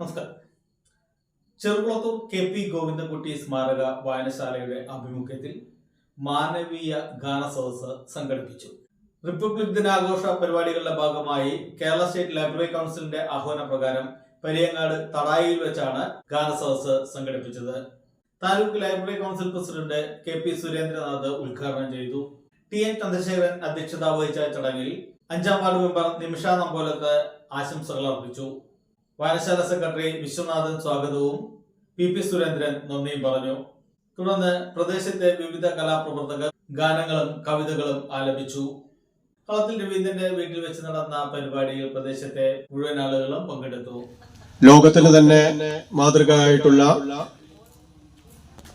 നമസ്കാരം. ചെറുകുളത്തൂർ KP ഗോവിന്ദൻകുട്ടി സ്മാരക വായനശാലയുടെ ആഭിമുഖ്യത്തിൽ മാനവീയ ഗാന സദസ്സ് സംഘടിപ്പിച്ചു. റിപ്പബ്ലിക് ദിനാഘോഷ പരിപാടികളുടെ ഭാഗമായി കേരള സ്റ്റേറ്റ് ലൈബ്രറി കൗൺസിലിന്റെ ആഹ്വാന പ്രകാരം പരിയങ്ങാട് തടായിൽ വെച്ചാണ് ഗാന സദസ്സ് സംഘടിപ്പിച്ചത്. Taluk library council president KP Surendranath ഉദ്ഘാടനം ചെയ്തു. TN ചന്ദ്രശേഖരൻ അധ്യക്ഷത വഹിച്ച ചടങ്ങിൽ 5ാം വാർഡ് മെമ്പർ നിമിഷ നമ്പോലത്ത് ആശംസകൾ അർപ്പിച്ചു. വായനശാല സെക്രട്ടറി വിശ്വനാഥൻ സ്വാഗതവും PP സുരേന്ദ്രൻ നന്ദിയും പറഞ്ഞു. തുടർന്ന് പ്രദേശത്തെ വിവിധ കലാപ്രവർത്തകർ ഗാനങ്ങളും കവിതകളും ആലപിച്ചു. കളത്തിൽ രവീന്ദ്രന്റെ വീട്ടിൽ വെച്ച് നടന്ന പരിപാടിയിൽ പ്രദേശത്തെ മുഴുവൻ ആളുകളും പങ്കെടുത്തു. ലോകത്തിന് തന്നെ മാതൃകയായിട്ടുള്ള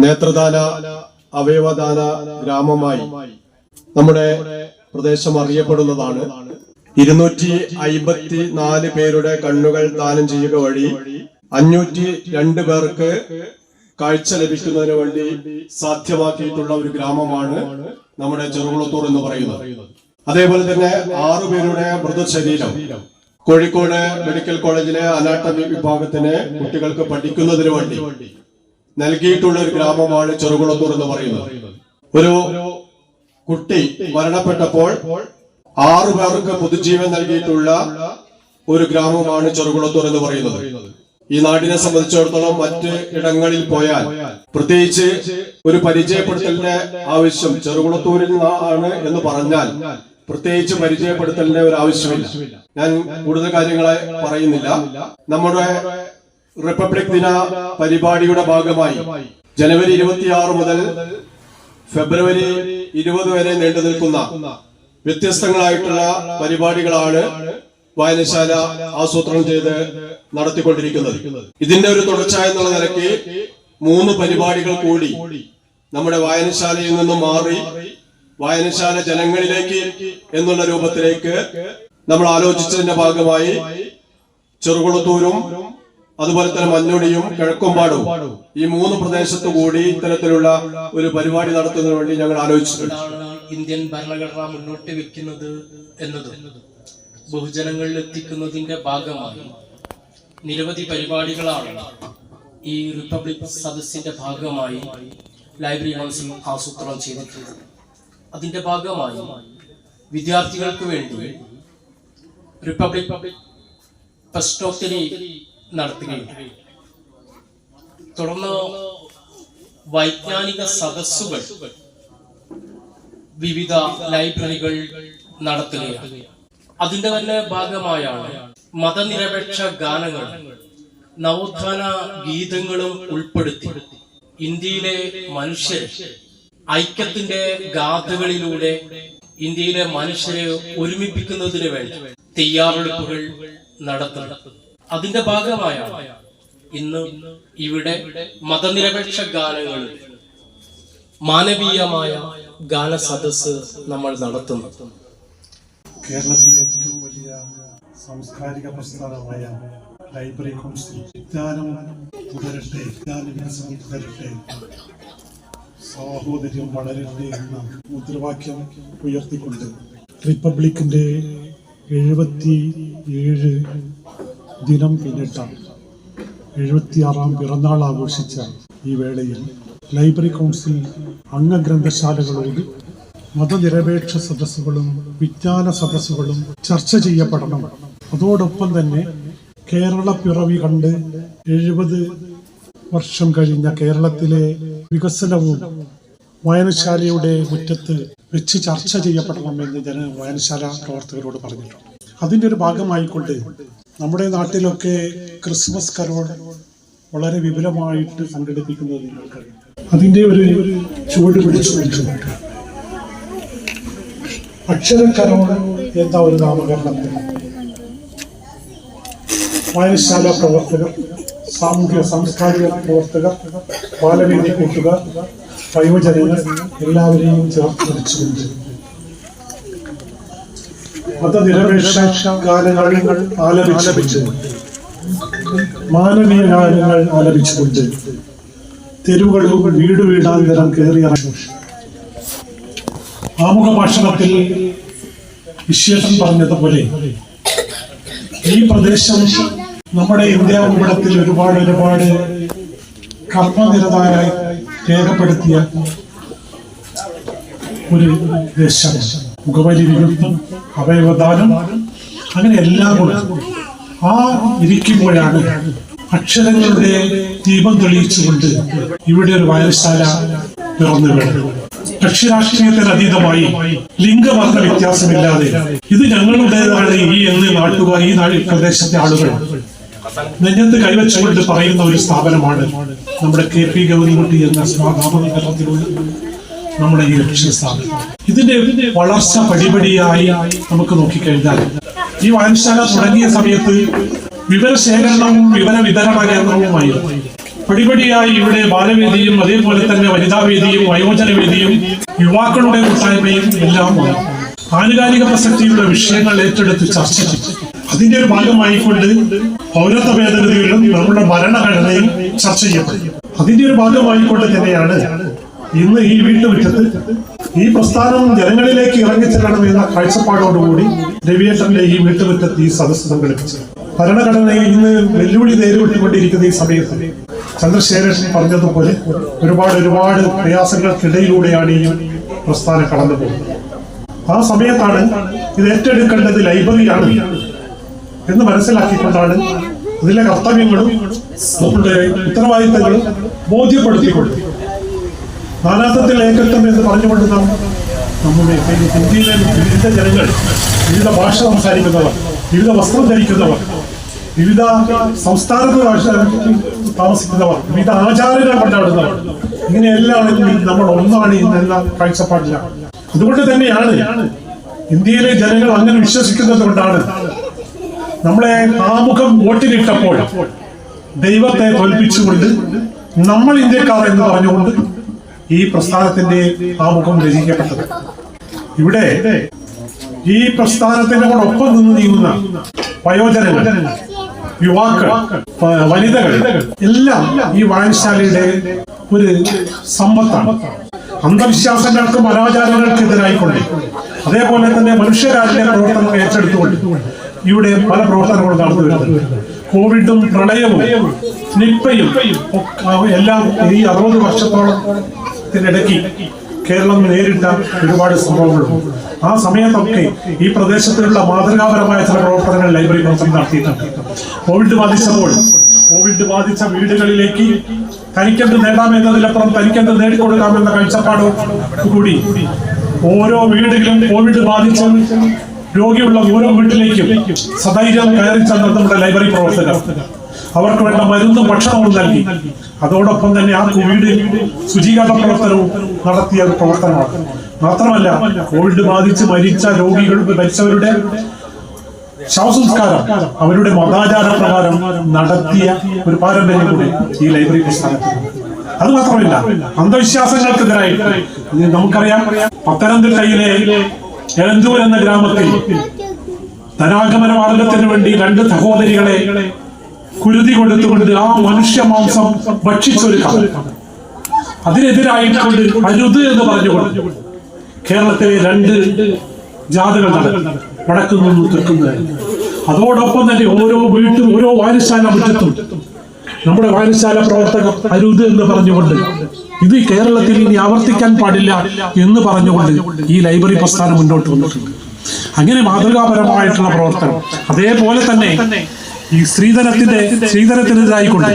നേത്രദാന അവയവദാന ഗ്രാമമായി നമ്മുടെ പ്രദേശം അറിയപ്പെടുന്നതാണ്. 254 പേരുടെ കണ്ണുകൾ ദാനം ചെയ്യുക വഴി 502 പേർക്ക് കാഴ്ച ലഭിക്കുന്നതിന് വേണ്ടി സാധ്യമാക്കിയിട്ടുള്ള ഒരു ഗ്രാമമാണ് നമ്മുടെ ചെറുകുളത്തൂർ എന്ന് പറയുന്നത്. അതേപോലെ തന്നെ 6 പേരുടെ മൃതശരീരം കോഴിക്കോട് മെഡിക്കൽ കോളേജിലെ അനാട്ടമി വിഭാഗത്തിന് കുട്ടികൾക്ക് പഠിക്കുന്നതിന് വേണ്ടി നൽകിയിട്ടുള്ള ഒരു ഗ്രാമമാണ് ചെറുകുളത്തൂർ എന്ന് പറയുന്നത്. ഒരു കുട്ടി മരണപ്പെട്ടപ്പോൾ 6 പേർക്ക് പൊതുജീവൻ നൽകിയിട്ടുള്ള ഒരു ഗ്രാമമാണ് ചെറുകുളത്തൂർ എന്ന് പറയുന്നത്. ഈ നാടിനെ സംബന്ധിച്ചിടത്തോളം മറ്റ് ഇടങ്ങളിൽ പോയാൽ പ്രത്യേകിച്ച് ഒരു പരിചയപ്പെടുത്തലിന്റെ ആവശ്യം ചെറുകുളത്തൂരിൽ ആണ് എന്ന് പറഞ്ഞാൽ പ്രത്യേകിച്ച് പരിചയപ്പെടുത്തലിന്റെ ഒരു ആവശ്യമില്ല. ഞാൻ കൂടുതൽ കാര്യങ്ങളെ പറയുന്നില്ല. നമ്മുടെ റിപ്പബ്ലിക് ദിന പരിപാടിയുടെ ഭാഗമായി ജനുവരി 26 മുതൽ ഫെബ്രുവരി 20 വരെ നീണ്ടു നിൽക്കുന്ന വ്യത്യസ്തങ്ങളായിട്ടുള്ള പരിപാടികളാണ് വായനശാല ആസൂത്രണം ചെയ്ത് നടത്തിക്കൊണ്ടിരിക്കുന്നത്. ഇതിന്റെ ഒരു തുടർച്ച എന്നുള്ള നിലയ്ക്ക് 3 പരിപാടികൾ കൂടി നമ്മുടെ വായനശാലയിൽ നിന്നും മാറി വായനശാല ജനങ്ങളിലേക്ക് എന്നുള്ള രൂപത്തിലേക്ക് നമ്മൾ ആലോചിച്ചതിന്റെ ഭാഗമായി ചെറുകുളത്തൂരും അതുപോലെ തന്നെ മഞ്ഞോടിയും കിഴക്കുംപാടും ഈ 3 പ്രദേശത്തു കൂടി ഇത്തരത്തിലുള്ള ഒരു പരിപാടി നടത്തുന്നതിന് വേണ്ടി ഞങ്ങൾ ആലോചിച്ചിട്ടുണ്ട്. ഇന്ത്യൻ ഭരണഘടന മുന്നോട്ട് വെക്കുന്നത് എന്നത് ബഹുജനങ്ങളിൽ എത്തിക്കുന്നതിന്റെ ഭാഗമായി നിരവധി പരിപാടികളാണ് ഈ റിപ്പബ്ലിക് സദസ്സിന്റെ ഭാഗമായി ലൈബ്രറി കൗൺസിൽ ആസൂത്രണം ചെയ്തിട്ടുള്ളത്. അതിന്റെ ഭാഗമായി വിദ്യാർത്ഥികൾക്ക് വേണ്ടി റിപ്പബ്ലിക് പ്രശ്നോത്തരി നടത്തുകയും തുടർന്ന് വൈജ്ഞാനിക സദസ്സുകൾ വിവിധ ലൈബ്രറികൾ നടത്തുകയാണ്. അതിന്റെ തന്നെ ഭാഗമായാണ് മതനിരപേക്ഷ ഗാനങ്ങൾ നവോത്ഥാന ഗീതങ്ങളും ഉൾപ്പെടുത്തി ഇന്ത്യയിലെ മനുഷ്യർ ഐക്യത്തിന്റെ ഗാഥകളിലൂടെ ഇന്ത്യയിലെ മനുഷ്യരെ ഒരുമിപ്പിക്കുന്നതിന് വേണ്ടി തയ്യാറെടുപ്പുകൾ നടത്തുന്നത്. അതിന്റെ ഭാഗമായാണ് ഇന്ന് ഇവിടെ മതനിരപേക്ഷ ഗാനങ്ങൾ മാനവീയമായ ഗാന സദസ്സ് നമ്മൾ നടത്തുന്നു. കേരളത്തിലെ ഏറ്റവും വലിയ സാംസ്കാരിക പ്രസ്ഥാനമായ ലൈബ്രറി കൗൺസിൽ വിജ്ഞാനം തുടരട്ടെ, വിജ്ഞാന വികസനം തുടരട്ടെ, സാഹോദര്യം വളരട്ടെ എന്ന മുദ്രാവാക്യം ഉയർത്തിക്കൊണ്ട് റിപ്പബ്ലിക്കിന്റെ 77 ദിനം പിന്നിട്ട 76ാം പിറന്നാൾ ആഘോഷിച്ച ഈ വേളയിൽ ലൈബ്രറി കൗൺസിൽ അംഗഗ്രന്ഥശാലകളോട് മതനിരപേക്ഷ സദസ്സുകളും വിജ്ഞാന സദസ്സുകളും ചർച്ച ചെയ്യപ്പെടണം. അതോടൊപ്പം തന്നെ കേരള പിറവി കണ്ട് 70 വർഷം കഴിഞ്ഞ കേരളത്തിലെ വികസനവും വായനശാലയുടെ മുറ്റത്ത് വെച്ച് ചർച്ച ചെയ്യപ്പെടണമെന്ന് വായനശാല പ്രവർത്തകരോട് പറഞ്ഞിട്ടുണ്ട്. അതിൻ്റെ ഒരു ഭാഗമായിക്കൊണ്ട് നമ്മുടെ നാട്ടിലൊക്കെ ക്രിസ്മസ് കരോൾ വളരെ വിപുലമായിട്ട് സംഘടിപ്പിക്കുന്നത് നിങ്ങൾക്കറിയാം. അതിൻ്റെ ഒരു ചുവട് പിടിച്ചു അക്ഷരക്കരോൾ എന്ന ഒരു നാമകരണത്തിന് വായനശാല പ്രവർത്തകർ, സാമൂഹ്യ സാംസ്കാരിക പ്രവർത്തകർ, ബാലവേദി കൂട്ടുകാർ, വയോജനങ്ങൾ എല്ലാവരെയും ചേർത്ത് പിടിച്ചുകൊണ്ട് മതനിരപേക്ഷ ഗാനങ്ങൾ ആലപിച്ച് മാനവീയ ഗാനങ്ങൾ ആലപിച്ചുകൊണ്ട് തെരുവുകളും വീടാന്തരം കയറിയിറങ്ങി ആമുഖ ഭാഷണത്തിൽ വിശ്വേഷൻ പറഞ്ഞതുപോലെ ഈ പ്രദേശം നമ്മുടെ ഇന്ത്യ ഭൂപടത്തിൽ ഒരുപാട് കർമ്മനിരതരായി രേഖപ്പെടുത്തിയ ഒരു ദേശം. മുഖബലി, വിരുദ്ധം, അവയവദാനം, അങ്ങനെ എല്ലാം കൂടെ ആ ഇരിക്കുമ്പോഴാണ് അക്ഷരങ്ങളുടെ ദീപം തെളിയിച്ചുകൊണ്ട് ഇവിടെ ഒരു വായനശാല പിറന്നു വീണത്. കക്ഷിരാഷ്ട്രീയത്തിന് അതീതമായി ലിംഗവർണ്ണ വ്യത്യാസമില്ലാതെ ഇത് ഞങ്ങളുടേതാണ് എന്ന് നാട്ടുകാർ, ഈ പ്രദേശത്തെ ആളുകൾ നെഞ്ഞത്ത് കൈവച്ചുകൊണ്ട് പറയുന്ന ഒരു സ്ഥാപനമാണ് നമ്മുടെ KP ഗൗരികുട്ടി എന്ന നാമകരണത്തിലുള്ള നമ്മുടെ ഈ ലക്ഷ്യ സ്ഥാപനം. ഇതിന്റെ വളർച്ച പടിപടിയായി നമുക്ക് നോക്കിക്കഴിഞ്ഞാൽ ഈ വായനശാല തുടങ്ങിയ സമയത്ത് വിവരശേഖരണവും വിവര വിതരണ കേന്ദ്രവുമായിരുന്നു. പടിപടിയായി ഇവിടെ ബാലവേദിയും അതേപോലെ തന്നെ വനിതാവേദിയും വയോജനവേദിയും യുവാക്കളുടെ കൂട്ടായ്മയും എല്ലാം ആനുകാലിക പ്രസക്തിയുള്ള വിഷയങ്ങൾ ഏറ്റെടുത്ത് ചർച്ച ചെയ്തു. അതിന്റെ ഒരു ഭാഗമായിക്കൊണ്ട് പൗരത്വ ഭേദഗതികളും നമ്മുടെ ഭരണഘടനയും ചർച്ച ചെയ്യപ്പെട്ടു. അതിന്റെ ഒരു ഭാഗമായിക്കൊണ്ട് തന്നെയാണ് ഇന്ന് ഈ വീട്ടുമുറ്റത്ത് ഈ പ്രസ്ഥാനം ജനങ്ങളിലേക്ക് ഇറങ്ങിച്ചെല്ലണം എന്ന കാഴ്ചപ്പാടോടുകൂടി രവിയേട്ടന്റെ ഈ വീട്ടുമുറ്റത്ത് ഈ സദസ്സ് സംഘടിപ്പിച്ചത്. ഭരണഘടനയിൽ ഇന്ന് വെല്ലുവിളി നേരിട്ടുകൊണ്ടിരിക്കുന്ന ഈ സമയത്ത് ചന്ദ്രശേഖരൻ പറഞ്ഞതുപോലെ ഒരുപാട് പ്രയാസങ്ങൾക്കിടയിലൂടെയാണ് ഈ പ്രസ്ഥാനം കടന്നു പോകുന്നത്. ആ സമയത്താണ് ഇത് ഏറ്റെടുക്കേണ്ടത് ലൈബ്രറിയാണ് എന്ന് മനസ്സിലാക്കിക്കൊണ്ടാണ് ഇതിലെ കർത്തവ്യങ്ങളും നമ്മുടെ ഉത്തരവാദിത്തങ്ങളും ബോധ്യപ്പെടുത്തിക്കൊണ്ട് നാനാത്വത്തിൽ ഏകത്വം എന്ന് പറഞ്ഞുകൊണ്ട് നമ്മുടെ ഇന്ത്യയിലെ വിവിധ ജനങ്ങൾ, വിവിധ ഭാഷ സംസാരിക്കുന്നവർ, വിവിധ വസ്ത്രം ധരിക്കുന്നവർ, വിവിധ സംസ്ഥാനത്ത് താമസിക്കുന്നവർ, വിവിധ ആചാരങ്ങൾ കൊണ്ടാടുന്നവർ, ഇങ്ങനെയെല്ലാം നമ്മൾ ഒന്നാണ് എന്ന കാഴ്ചപ്പാടിലാണ്. അതുകൊണ്ട് തന്നെയാണ് ഇന്ത്യയിലെ ജനങ്ങൾ അങ്ങനെ വിശ്വസിക്കുന്നത് കൊണ്ടാണ് നമ്മളെ ആമുഖം വോട്ടിലിട്ടപ്പോൾ ദൈവത്തെ തോൽപ്പിച്ചുകൊണ്ട് നമ്മൾ ഇന്ത്യക്കാർ എന്ന് പറഞ്ഞുകൊണ്ട് ഈ പ്രസ്ഥാനത്തിന്റെ ആമുഖം രചിക്കപ്പെട്ടത്. ഇവിടെ ഈ പ്രസ്ഥാനത്തിന്റെ കൂടെ ഒപ്പം നിന്ന് നീങ്ങുന്ന വയോജനങ്ങൾ, യുവാക്കൾ, വനിതകൾ എല്ലാം ഈ വായനശാലയുടെ ഒരു സമ്പത്താണ്. അന്ധവിശ്വാസങ്ങൾക്കും അനാചാരങ്ങൾക്കെതിരായിക്കൊണ്ട് അതേപോലെ തന്നെ മനുഷ്യരാജ്യ പ്രവർത്തനങ്ങൾ ഏറ്റെടുത്തുകൊണ്ട് ഇവിടെ പല പ്രവർത്തനങ്ങളും നടന്നു വരുന്നത്. കോവിഡും പ്രളയവും നിപ്പയും എല്ലാം ഈ 60 വർഷത്തോളത്തിനിടയ്ക്ക് കേരളം നേരിട്ട ഒരുപാട് സംഭവങ്ങളുണ്ട്. ആ സമയത്തൊക്കെ ഈ പ്രദേശത്തിലുള്ള മാതൃകാപരമായ ചില പ്രവർത്തനങ്ങൾ ലൈബ്രറി പ്രവർത്തനം നടത്തിയിട്ടുണ്ട്. കോവിഡ് ബാധിച്ച വീടുകളിലേക്ക് തനിക്കെന്ത് നേടാമെന്നതിലപ്പുറം തനിക്കെന്ത് നേടിക്കൊടുക്കാമെന്ന കാഴ്ചപ്പാടോട് കൂടി ഓരോ വീടുകളിലും കോവിഡ് ബാധിച്ച രോഗിയുള്ള ഓരോ വീട്ടിലേക്കും സധൈര്യം കയറി ചെന്ന നമ്മുടെ ലൈബ്രറി പ്രവർത്തകർ അവർക്ക് വേണ്ട മരുന്നും ഭക്ഷണവും നൽകി. അതോടൊപ്പം തന്നെ ആ കോവിഡ് ശുചീകരണ പ്രവർത്തനവും നടത്തിയ ഒരു പ്രവർത്തനമാണ്. മാത്രമല്ല, കോവിഡ് ബാധിച്ച് മരിച്ചവരുടെ ശവസംസ്കാരം അവരുടെ മതാചാര പ്രകാരം നടത്തിയ ഒരു പാരമ്പര്യം കൂടി ഈ ലൈബ്രറി പ്രസ്ഥാനത്തിനുണ്ട്. അത് മാത്രമല്ല, അന്ധവിശ്വാസങ്ങൾക്കെതിരായി നമുക്കറിയാം, പത്തനംതിട്ടയിലെ എലന്തൂർ എന്ന ഗ്രാമത്തിൽ ധനാഗമന മാർഗത്തിന് വേണ്ടി 2 സഹോദരികളെ കുരുതി കൊടുത്തുകൊണ്ട് ആ മനുഷ്യ മാംസം ഭക്ഷിച്ചൊരു കഥ. അതിനെതിരായിക്കൊണ്ട് അരുത് എന്ന് പറഞ്ഞുകൊണ്ട് കേരളത്തിലെ 2 ജാഥകൾ നടന്നു, വടക്കു നിന്നും തെക്കുന്നതായിരുന്നു. അതോടൊപ്പം തന്നെ ഓരോ വായനശാല മുറ്റത്തും നമ്മുടെ വായനശാല പ്രവർത്തകർ അരുത് എന്ന് പറഞ്ഞുകൊണ്ട് ഇത് കേരളത്തിൽ ഇനി ആവർത്തിക്കാൻ പാടില്ല എന്ന് പറഞ്ഞുകൊണ്ട് ഈ ലൈബ്രറി പ്രസ്ഥാനം മുന്നോട്ട് വന്നിട്ടുണ്ട്. അങ്ങനെ മാതൃകാപരമായിട്ടുള്ള പ്രവർത്തനം. അതേപോലെ തന്നെ ഈ സ്ത്രീധനത്തിനെതിരായിക്കൊണ്ട്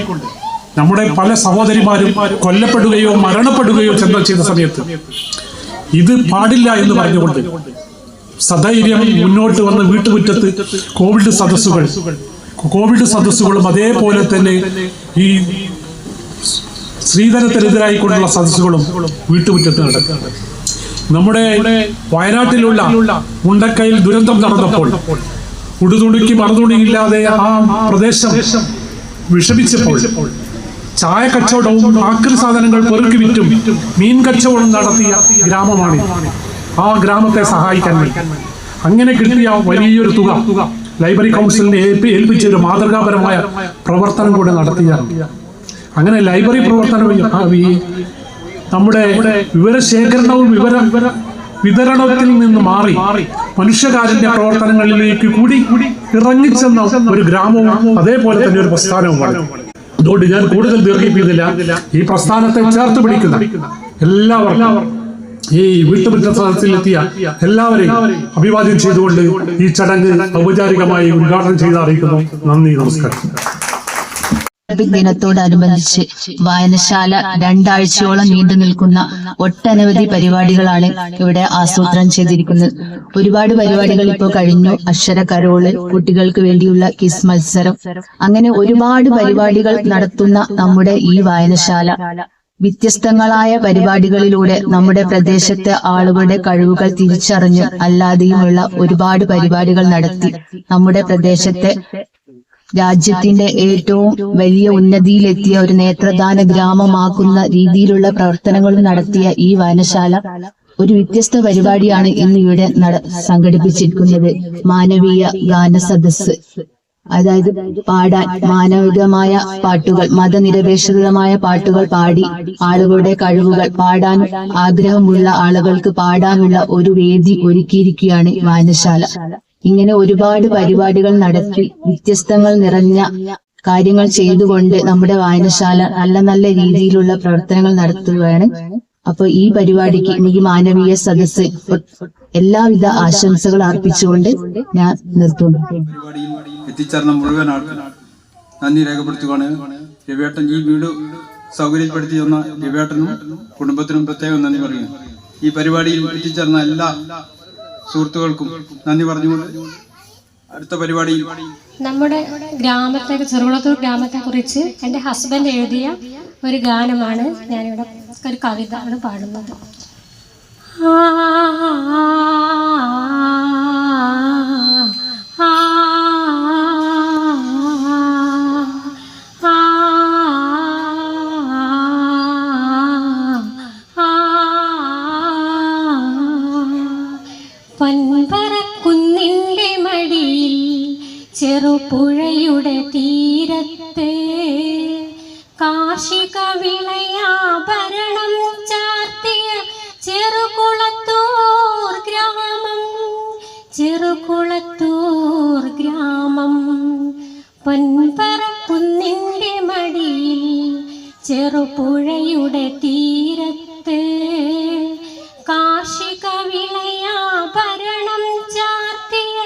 നമ്മുടെ പല സഹോദരിമാരും കൊല്ലപ്പെടുകയോ മരണപ്പെടുകയോ ചെയ്ത സമയത്ത് ഇത് പാടില്ല എന്ന് പറഞ്ഞുകൊണ്ട് സധൈര്യം മുന്നോട്ട് വന്ന വീട്ടുമുറ്റത്ത് കോവിഡ് സദസ്സുകളും അതേപോലെ തന്നെ ഈ സ്ത്രീധനത്തിനെതിരായിക്കൊണ്ടുള്ള സദസ്സുകളും വീട്ടുമുറ്റത്ത് നടക്കുന്നുണ്ട്. നമ്മുടെ വയനാട്ടിലുള്ള മുണ്ടക്കയിൽ ദുരന്തം നടന്നപ്പോൾ ഉടുതുണിക്ക് മറുതുണിയില്ലാതെ ആ പ്രദേശം വിഷമിച്ചപ്പോൾ ചായ കച്ചവടവും ആക്രി സാധനങ്ങൾ പെറുക്കി വിറ്റും മീൻ കച്ചവടം നടത്തിയ ഗ്രാമമാണ് ആ ഗ്രാമത്തെ സഹായിക്കാൻ വേണ്ടി. അങ്ങനെ കിട്ടിയ വലിയൊരു തുക ലൈബ്രറി കൗൺസിലിനെ ഏൽപ്പിച്ച ഒരു മാതൃകാപരമായ പ്രവർത്തനം കൂടെ നടത്തിയാണ്. അങ്ങനെ ലൈബ്രറി പ്രവർത്തനം നമ്മുടെ വിവരശേഖരണവും വിതരണത്തിൽ നിന്ന് മാറി മനുഷ്യകാരുണ്യ പ്രവർത്തനങ്ങളിലേക്ക് കൂടി ഇറങ്ങിച്ചെന്ന ഒരു ഗ്രാമവും അതേപോലെ തന്നെ ഒരു പ്രസ്ഥാനവുമാണ്. അതുകൊണ്ട് ഞാൻ കൂടുതൽ ദീർഘിപ്പിക്കുന്നില്ല. ഈ പ്രസ്ഥാനത്തെ ചേർത്ത് പിടിക്കുന്ന എല്ലാവർക്കും, ഈ വീട്ടുമുറ്റ സദസ്സിലെത്തിയ എല്ലാവരെയും അഭിവാദ്യം ചെയ്തുകൊണ്ട് ഈ ചടങ്ങ് ഔപചാരികമായി ഉദ്ഘാടനം ചെയ്ത് അറിയിക്കുന്നു. നന്ദി, നമസ്കാരം. ദിനത്തോടനുബന്ധിച്ച് വായനശാല 2 ആഴ്ചയോളം നീണ്ടു നിൽക്കുന്ന ഒട്ടനവധി പരിപാടികളാണ് ഇവിടെ ആസൂത്രണം ചെയ്തിരിക്കുന്നത്. ഒരുപാട് പരിപാടികൾ ഇപ്പോൾ കഴിഞ്ഞു. അക്ഷര കരോള്, കുട്ടികൾക്ക് വേണ്ടിയുള്ള ക്വിസ് മത്സരം, അങ്ങനെ ഒരുപാട് പരിപാടികൾ നടത്തുന്ന നമ്മുടെ ഈ വായനശാല വ്യത്യസ്തങ്ങളായ പരിപാടികളിലൂടെ നമ്മുടെ പ്രദേശത്തെ ആളുകളുടെ കഴിവുകൾ തിരിച്ചറിഞ്ഞ് അല്ലാതെയുമുള്ള ഒരുപാട് പരിപാടികൾ നടത്തി നമ്മുടെ പ്രദേശത്തെ രാജ്യത്തിന്റെ ഏറ്റവും വലിയ ഉന്നതിയിലെത്തിയ ഒരു നേത്രദാന ഗ്രാമമാക്കുന്ന രീതിയിലുള്ള പ്രവർത്തനങ്ങൾ നടത്തിയ ഈ വായനശാല ഒരു വ്യത്യസ്ത പരിപാടിയാണ് ഇന്ന് ഇവിടെ സംഘടിപ്പിച്ചിരിക്കുന്നത്. മാനവീയ ഗാന സദസ്സ്, അതായത് പാടാൻ മാനവികമായ പാട്ടുകൾ, മതനിരപേക്ഷമായ പാട്ടുകൾ പാടി ആളുകളുടെ കഴിവുകൾ പാടാൻ ആഗ്രഹമുള്ള ആളുകൾക്ക് പാടാനുള്ള ഒരു വേദി ഒരുക്കിയിരിക്കുകയാണ് വായനശാല. ഇങ്ങനെ ഒരുപാട് പരിപാടികൾ നടത്തി വ്യത്യസ്തങ്ങൾ നിറഞ്ഞ കാര്യങ്ങൾ ചെയ്തുകൊണ്ട് നമ്മുടെ വായനശാല നല്ല നല്ല രീതിയിലുള്ള പ്രവർത്തനങ്ങൾ നടത്തുകയാണ്. അപ്പൊ ഈ പരിപാടിക്ക് ഈ മാനവീയ സദസ്സ് എല്ലാവിധ ആശംസകൾ അർപ്പിച്ചുകൊണ്ട് ഞാൻ നിർത്തുന്നു. എത്തിച്ചേർന്ന മുഴുവൻ ആൾക്കും നന്ദി രേഖപ്പെടുത്തുകയാണ്. രവിയേട്ടൻ ഈ വീട് സൗകര്യപ്പെടുത്തി തന്ന രവിയേട്ടനും കുടുംബത്തിനും പ്രത്യേകം നന്ദി പറയുന്നു. ഈ പരിപാടിയിൽ എത്തിച്ചേർന്ന എല്ലാ സുഹൃത്തുക്കൾക്കും നന്ദി പറഞ്ഞുകൊണ്ട് അടുത്ത പരിപാടി നമ്മുടെ ഗ്രാമത്തെ, ചെറുകുളത്തൂർ ഗ്രാമത്തെ കുറിച്ച് എൻ്റെ ഹസ്ബൻഡ് എഴുതിയ ഒരു ഗാനമാണ് ഞാനിവിടെ ഒരു കവിത ആണ് പാടുന്നത്. പൊൻപറക്കുന്നിൻ്റെ മടിയിൽ ചെറുപുഴയുടെ തീരത്ത് കാർഷിക വിളയാഭരണം ചാർത്തിയ ചെറുകുളത്തൂർ ഗ്രാമം, ചെറുകുളത്തൂർ ഗ്രാമം. പൊൻപറക്കുന്നിൻ്റെ മടിയിൽ ചെറുപുഴയുടെ തീരത്ത് കാർഷിക വിളയാഭരണം ചാർത്തിയ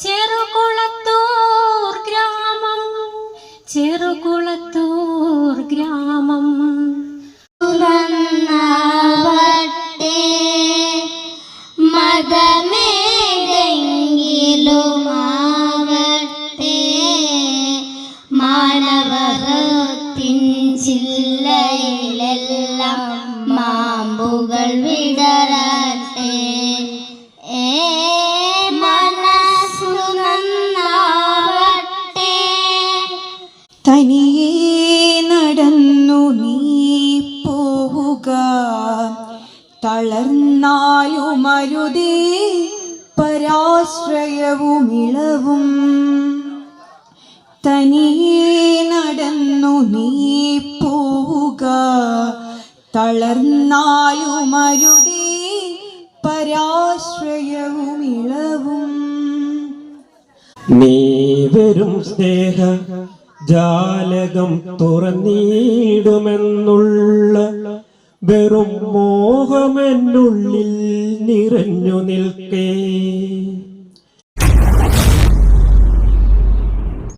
ചെറുകുളത്തൂർ ഗ്രാമം, ചെറുകുളത്തൂർ ഗ്രാമം. മതമേതെങ്കിലുമാകട്ടെ മാനവത്തിൻ ചില്ലയിലെല്ലാം മാമ്പുകൾ വിടരട്ടെ. മനസ്സു നന്നാവട്ടെ. തനിയേ നടന്നു നീ പോവുക, തളർന്നാലുമരുതേ പരാശ്രയവുമിളവും. തനിയേ നടന്നു നീ പോവുക, തളർന്നാലുമരുതേ പരാശ്രയവുമിളവും. നീ വരും സ്നേഹ ജാലകം തുറന്നിടുമെന്നുള്ള വെറും മോഹമെന്നുള്ളിൽ നിറഞ്ഞു നിൽക്കേ.